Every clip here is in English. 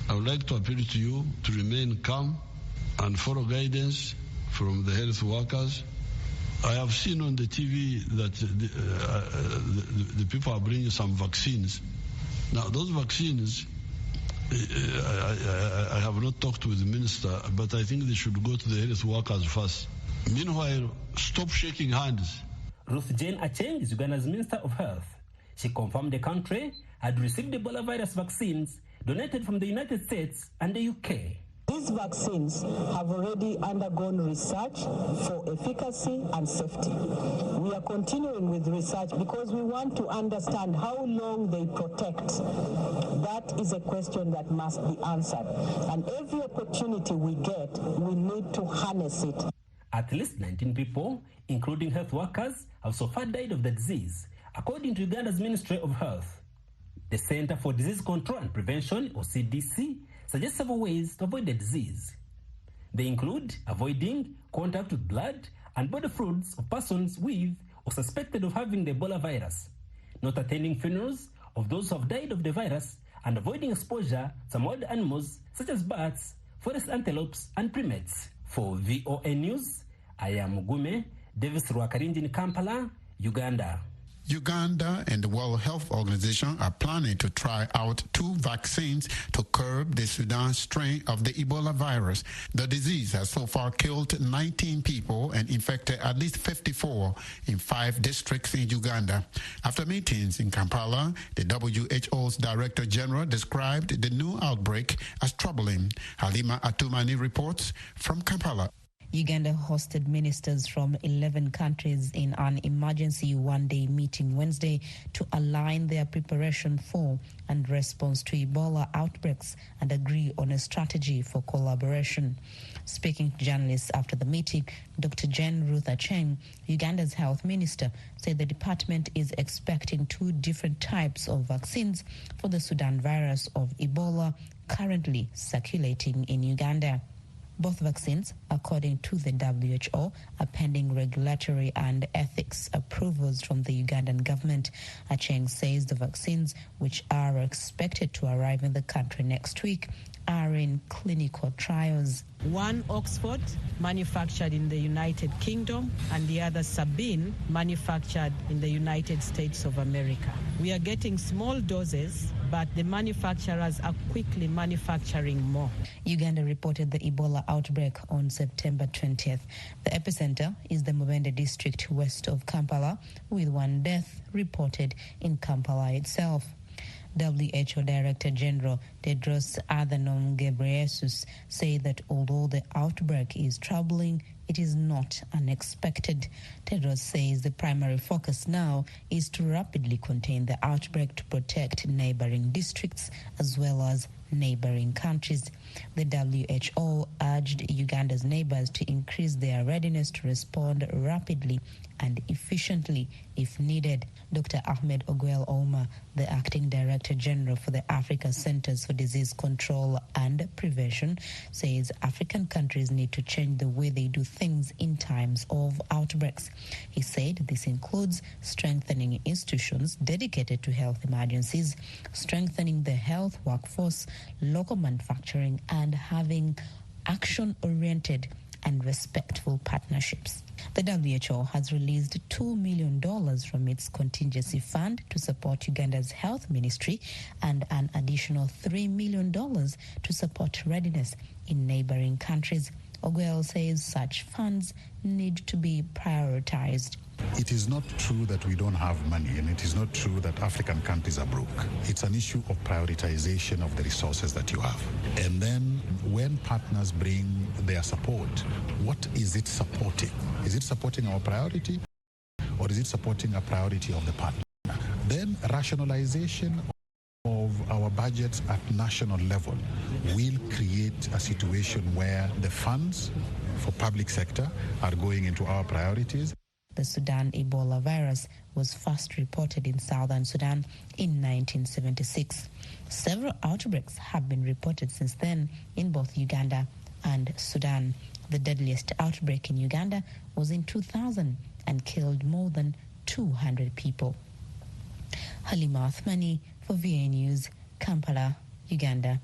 I would like to appeal to you to remain calm and follow guidance from the health workers. I have seen on the TV that the people are bringing some vaccines. Now, those vaccines, I have not talked with the minister, but I think they should go to the health workers first. Meanwhile, stop shaking hands. Ruth Jane Acheng is Uganda's Minister of Health. She confirmed the country had received Ebola virus vaccines donated from the United States and the UK. These vaccines have already undergone research for efficacy and safety. We are continuing with research because we want to understand how long they protect. That is a question that must be answered. And every opportunity we get, we need to harness it. At least 19 people, including health workers, have so far died of the disease, according to Uganda's Ministry of Health. The Center for Disease Control and Prevention, or CDC, suggests several ways to avoid the disease. They include avoiding contact with blood and body fluids of persons with or suspected of having the Ebola virus, not attending funerals of those who have died of the virus, and avoiding exposure to some wild animals such as bats, forest antelopes, and primates. For VOA News, I am Mugume Davis Rwakarinji in Kampala, Uganda. Uganda and the World Health Organization are planning to try out 2 vaccines to curb the Sudan strain of the Ebola virus. The disease has so far killed 19 people and infected at least 54 in 5 districts in Uganda. After meetings in Kampala, the WHO's Director General described the new outbreak as troubling. Halima Atumani reports from Kampala. Uganda hosted ministers from 11 countries in an emergency one-day meeting Wednesday to align their preparation for and response to Ebola outbreaks and agree on a strategy for collaboration. Speaking to journalists after the meeting, Dr. Jane Ruth Acheng, Uganda's health minister, said the department is expecting 2 different types of vaccines for the Sudan virus of Ebola currently circulating in Uganda. Both vaccines, according to the WHO, are pending regulatory and ethics approvals from the Ugandan government. Acheng says the vaccines, which are expected to arrive in the country next week, are in clinical trials. One Oxford, manufactured in the United Kingdom, and the other Sabin, manufactured in the United States of America. We are getting small doses, but the manufacturers are quickly manufacturing more. Uganda reported the Ebola outbreak on September 20th. The epicenter is the Mubende district west of Kampala, with 1 death reported in Kampala itself. WHO Director General Tedros Adhanom Ghebreyesus said that although the outbreak is troubling, it is not unexpected. Tedros says the primary focus now is to rapidly contain the outbreak to protect neighboring districts as well as neighboring countries. The WHO urged Uganda's neighbors to increase their readiness to respond rapidly and efficiently if needed. Dr. Ahmed Ogwel Ouma, the Acting Director General for the Africa Centers for Disease Control and Prevention, says African countries need to change the way they do things in times of outbreaks. He said this includes strengthening institutions dedicated to health emergencies, strengthening the health workforce, local manufacturing, and having action-oriented and respectful partnerships. The WHO has released $2 million from its contingency fund to support Uganda's health ministry and an additional $3 million to support readiness in neighboring countries. Ogwell says such funds need to be prioritized. It is not true that we don't have money, and it is not true that African countries are broke. It's an issue of prioritization of the resources that you have. And then when partners bring their support, what is it supporting? Is it supporting our priority, or is it supporting a priority of the partner? Then rationalization of our budgets at national level will create a situation where the funds for public sector are going into our priorities. The Sudan Ebola virus was first reported in southern Sudan in 1976. Several outbreaks have been reported since then in both Uganda and Sudan. The deadliest outbreak in Uganda was in 2000 and killed more than 200 people. Halima Athmani for VOA News, Kampala, Uganda.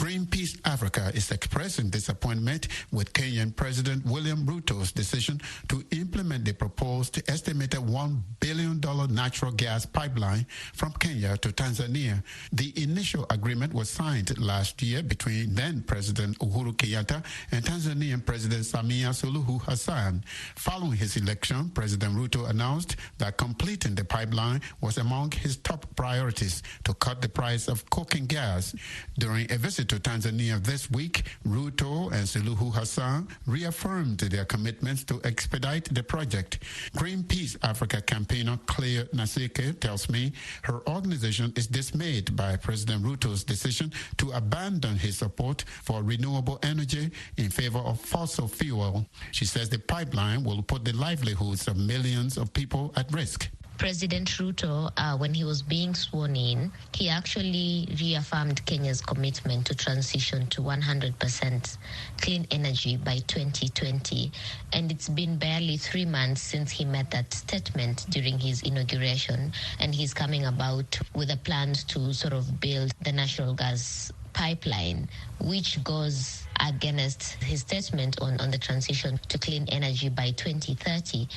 Greenpeace Africa is expressing disappointment with Kenyan President William Ruto's decision to implement the proposed estimated $1 billion natural gas pipeline from Kenya to Tanzania. The initial agreement was signed last year between then-President Uhuru Kenyatta and Tanzanian President Samia Suluhu Hassan. Following his election, President Ruto announced that completing the pipeline was among his top priorities to cut the price of cooking gas. During a visit to Tanzania this week, Ruto and Suluhu Hassan reaffirmed their commitments to expedite the project. Greenpeace Africa campaigner Claire Nasike tells me her organization is dismayed by President Ruto's decision to abandon his support for renewable energy in favor of fossil fuel. She says the pipeline will put the livelihoods of millions of people at risk. President Ruto, when he was being sworn in, he actually reaffirmed Kenya's commitment to transition to 100% clean energy by 2020. And it's been barely 3 months since he made that statement during his inauguration. And he's coming about with a plan to sort of build the natural gas pipeline, which goes against his statement on the transition to clean energy by 2030.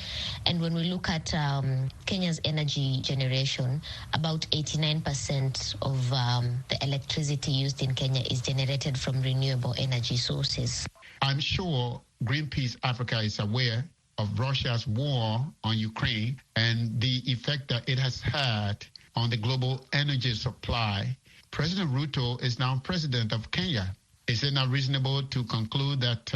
And when we look at Kenya's energy generation, about 89% of the electricity used in Kenya is generated from renewable energy sources. I'm sure Greenpeace Africa is aware of Russia's war on Ukraine and the effect that it has had on the global energy supply. President Ruto is now president of Kenya. Is it not reasonable to conclude that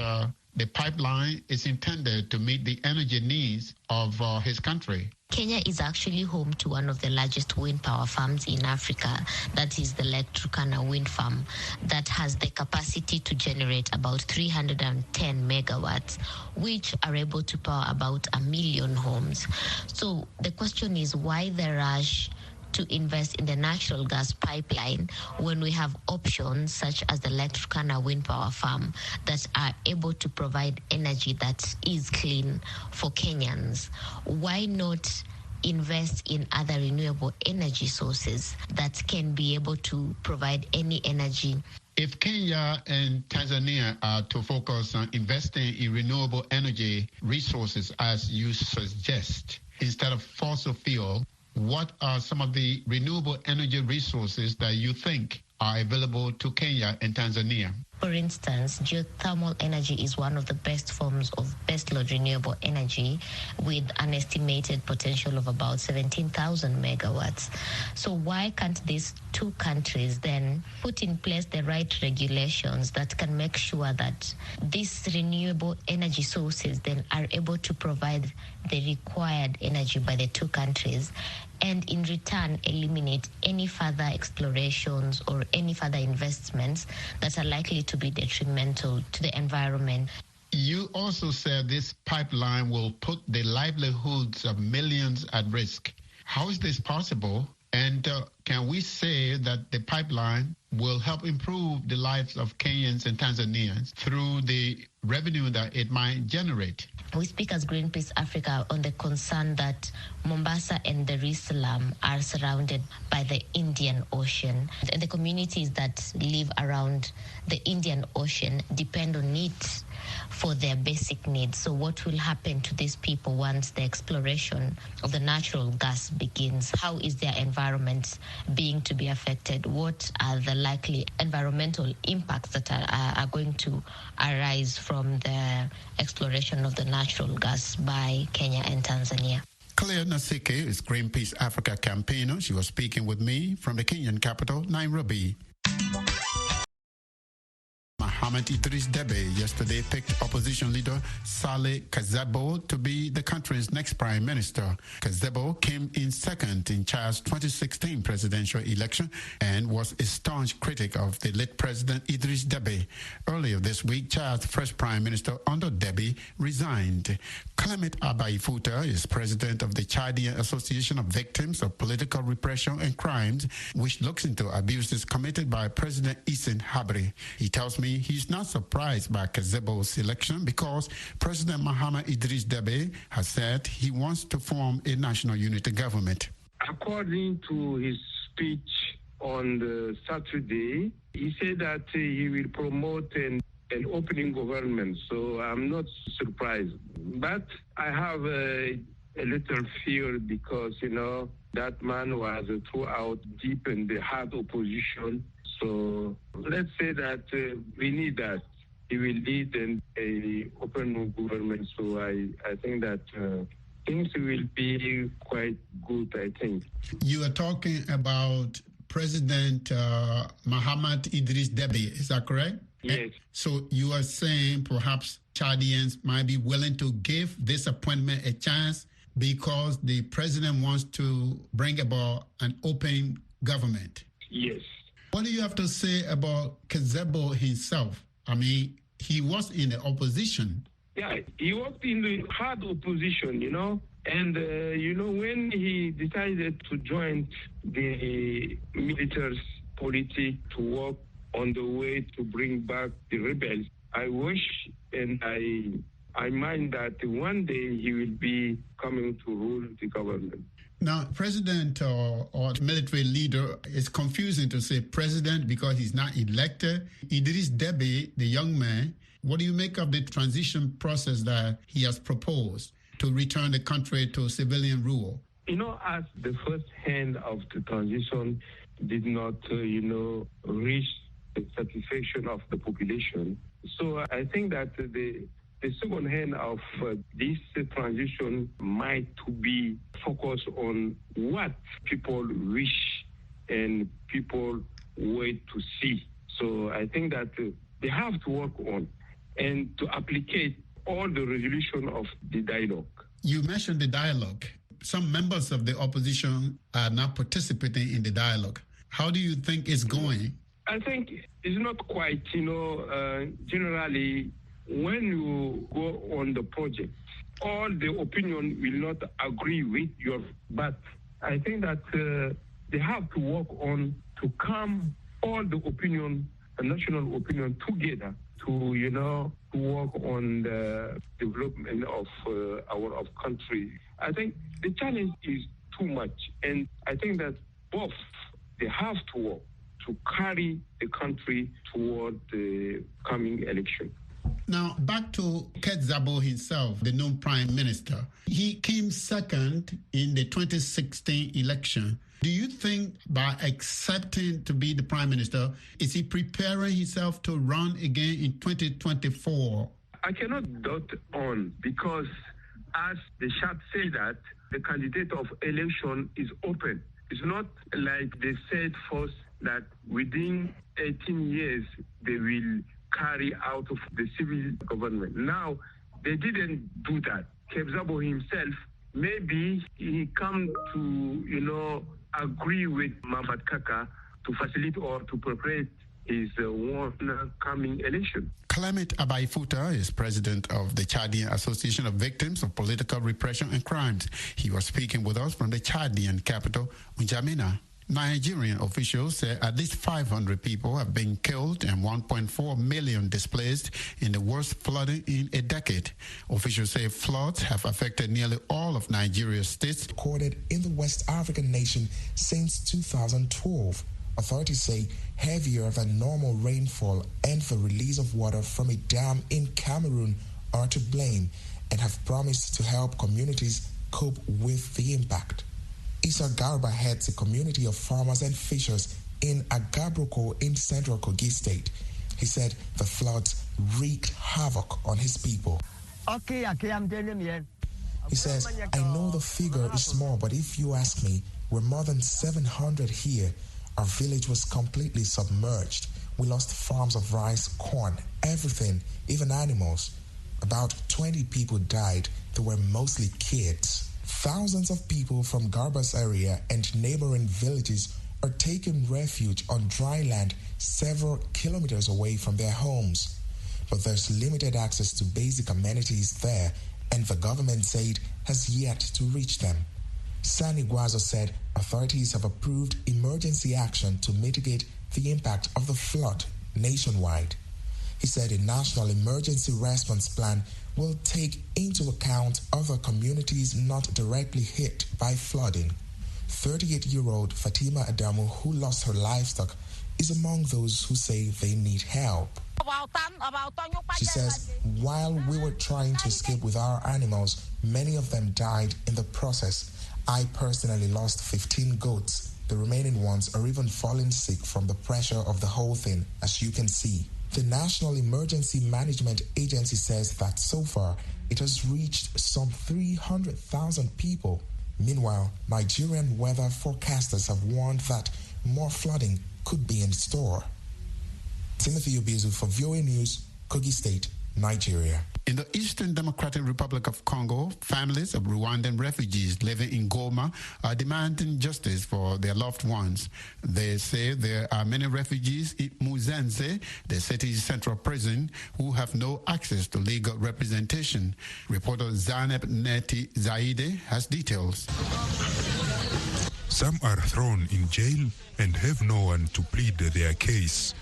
the pipeline is intended to meet the energy needs of his country? Kenya is actually home to one of the largest wind power farms in Africa. That is the Lake Turkana wind farm that has the capacity to generate about 310 megawatts, which are able to power about 1 million homes. So the question is, why the rush to invest in the natural gas pipeline when we have options such as the Lake Turkana wind power farm that are able to provide energy that is clean for Kenyans? Why not invest in other renewable energy sources that can be able to provide any energy? If Kenya and Tanzania are to focus on investing in renewable energy resources, as you suggest, instead of fossil fuel, what are some of the renewable energy resources that you think are available to Kenya and Tanzania? For instance, geothermal energy is one of the best forms of baseload renewable energy with an estimated potential of about 17,000 megawatts. So why can't these two countries then put in place the right regulations that can make sure that these renewable energy sources then are able to provide the required energy by the two countries, and in return eliminate any further explorations or any further investments that are likely to be detrimental to the environment? You also said this pipeline will put the livelihoods of millions at risk. How is this possible? And can we say that the pipeline will help improve the lives of Kenyans and Tanzanians through the revenue that it might generate? We speak as Greenpeace Africa on the concern that Mombasa and Dar es Salaam are surrounded by the Indian Ocean. And the communities that live around the Indian Ocean depend on it for their basic needs. So what will happen to these people once the exploration of the natural gas begins? How is their environment being to be affected? What are the likely environmental impacts that are going to arise from the exploration of the natural gas by Kenya and Tanzania? Claire Nasike is Greenpeace Africa campaigner. She was speaking with me from the Kenyan capital, Nairobi. Mohammad Idris Debe yesterday picked opposition leader Saleh Kazebo to be the country's next prime minister. Kazebo came in second in Chad's 2016 presidential election and was a staunch critic of the late president Idris Deby. Earlier this week, Chad's first prime minister under Deby resigned. Clement Abaifuta is president of the Chadian Association of Victims of Political Repression and Crimes, which looks into abuses committed by President Isen Habre. He tells me he's not surprised by Kazebo's selection because President Mohammad Idris Deby has said he wants to form a national unity government. According to his speech on the Saturday, he said that he will promote an opening government. So I'm not surprised. But I have a little fear because, that man was throughout deep in the hard opposition. So let's say that we need that. He will lead an open government. So I think that things will be quite good, I think. You are talking about President Mohammad Idris Deby, is that correct? Yes. So you are saying perhaps Chadians might be willing to give this appointment a chance because the president wants to bring about an open government? Yes. What do you have to say about Kizebo himself? I mean, he was in the opposition. Yeah, he was in the hard opposition, And, when he decided to join the military politics to work on the way to bring back the rebels, I wish and I mind that one day he will be coming to rule the government. Now, president or military leader, it's confusing to say president because he's not elected. Idris Deby, the young man, what do you make of the transition process that he has proposed to return the country to civilian rule? As the first hand of the transition did not, reach the satisfaction of the population. So I think that the second hand of this transition might be focused on what people wish and people wait to see. So I think that they have to work on and to applicate all the resolution of the dialogue. You mentioned the dialogue. Some members of the opposition are not participating in the dialogue. How do you think it's going? I think it's not quite, generally, when you go on the project, all the opinion will not agree with yours. But I think that they have to work on to come all the opinion, the national opinion together to, to work on the development of our country. I think the challenge is too much. And I think that both, they have to work to carry the country toward the coming election. Now, back to Kizebo himself, the new prime minister. He came second in the 2016 election. Do you think by accepting to be the prime minister, is he preparing himself to run again in 2024? I cannot doubt on because as the chart say that the candidate of election is open. It's not like they said first that within 18 years they will carry out of the civil government. Now, they didn't do that. Kizebo himself, maybe he come to, agree with Mohammad Kaka to facilitate or to prepare his one coming election. Clement Abaifuta is president of the Chadian Association of Victims of Political Repression and Crimes. He was speaking with us from the Chadian capital, N'Djamena. Nigerian officials say at least 500 people have been killed and 1.4 million displaced in the worst flooding in a decade. Officials say floods have affected nearly all of Nigeria's states. Recorded in the West African nation since 2012. Authorities say heavier than normal rainfall and the release of water from a dam in Cameroon are to blame and have promised to help communities cope with the impact. Issa Garba heads a community of farmers and fishers in Agabroko in central Kogi State. He said the floods wreaked havoc on his people. He says, I know the figure is small, but if you ask me, we're more than 700 here. Our village was completely submerged. We lost farms of rice, corn, everything, even animals. About 20 people died. They were mostly kids. Thousands of people from Garba's area and neighboring villages are taking refuge on dry land several kilometers away from their homes. But there's limited access to basic amenities there, and the government's aid has yet to reach them. Sani Guazo said authorities have approved emergency action to mitigate the impact of the flood nationwide. He said a national emergency response plan will take into account other communities not directly hit by flooding. 38-year-old Fatima Adamu, who lost her livestock, is among those who say they need help. She says, while we were trying to escape with our animals, many of them died in the process. I personally lost 15 goats. The remaining ones are even falling sick from the pressure of the whole thing, as you can see. The National Emergency Management Agency says that so far, it has reached some 300,000 people. Meanwhile, Nigerian weather forecasters have warned that more flooding could be in store. Timothy Obizu for VOA News, Kogi State, Nigeria. In the Eastern Democratic Republic of Congo, families of Rwandan refugees living in Goma are demanding justice for their loved ones. They say there are many refugees in Muzenze, the city's central prison, who have no access to legal representation. Reporter Zaneb Neti Zaide has details. Some are thrown in jail and have no one to plead their case.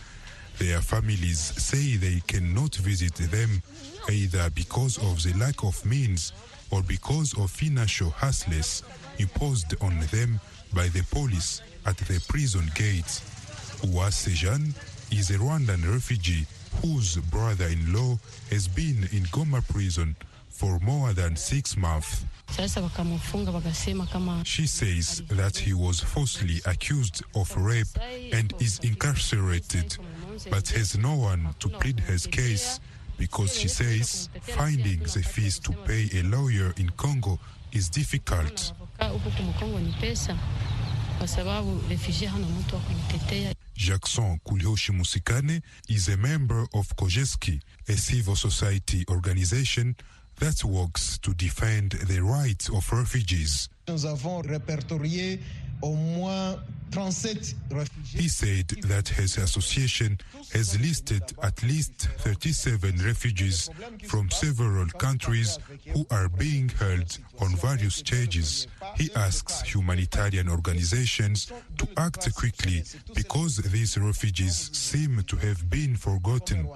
Their families say they cannot visit them either because of the lack of means or because of financial hassles imposed on them by the police at the prison gates. Uwase Jean is a Rwandan refugee whose brother-in-law has been in Goma prison for more than 6 months. She says that he was falsely accused of rape and is incarcerated, but has no one to plead his case because she says finding the fees to pay a lawyer in Congo is difficult. Jackson Kulioshi Musikane is a member of Kojeski, a civil society organization that works to defend the rights of refugees. He said that his association has listed at least 37 refugees from several countries who are being held on various charges. He asks humanitarian organizations to act quickly because these refugees seem to have been forgotten.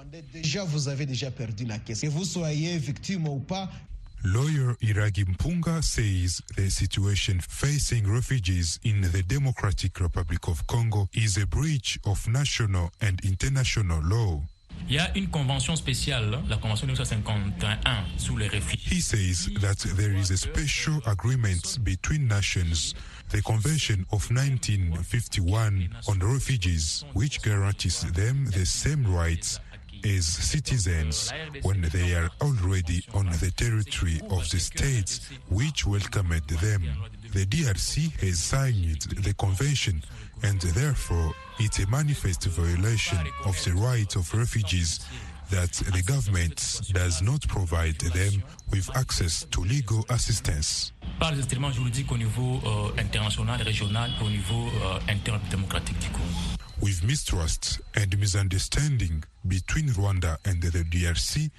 Lawyer Iragi Mpunga says the situation facing refugees in the Democratic Republic of Congo is a breach of national and international law. Il y a une convention spéciale, la convention 1951 sur les réfugiés. He says that there is a special agreement between nations, the Convention of 1951 on refugees, which guarantees them the same rights as citizens when they are already on the territory of the states which welcomed them. The DRC has signed the convention and therefore it's a manifest violation of the rights of refugees that the government does not provide them with access to legal assistance. Par les instruments juridiques au niveau international, régional, au niveau interdémocratique du Congo. With mistrust and misunderstanding between Rwanda and the DRC,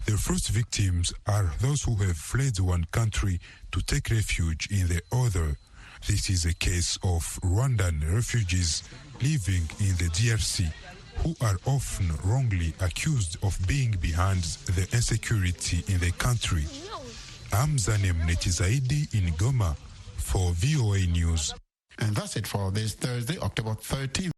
the first victims are those who have fled one country to take refuge in the other. This is a case of Rwandan refugees living in the DRC who are often wrongly accused of being behind the insecurity in the country. I'm Zanem Netizaidi in Goma for VOA News. And that's it for this Thursday, October 13th.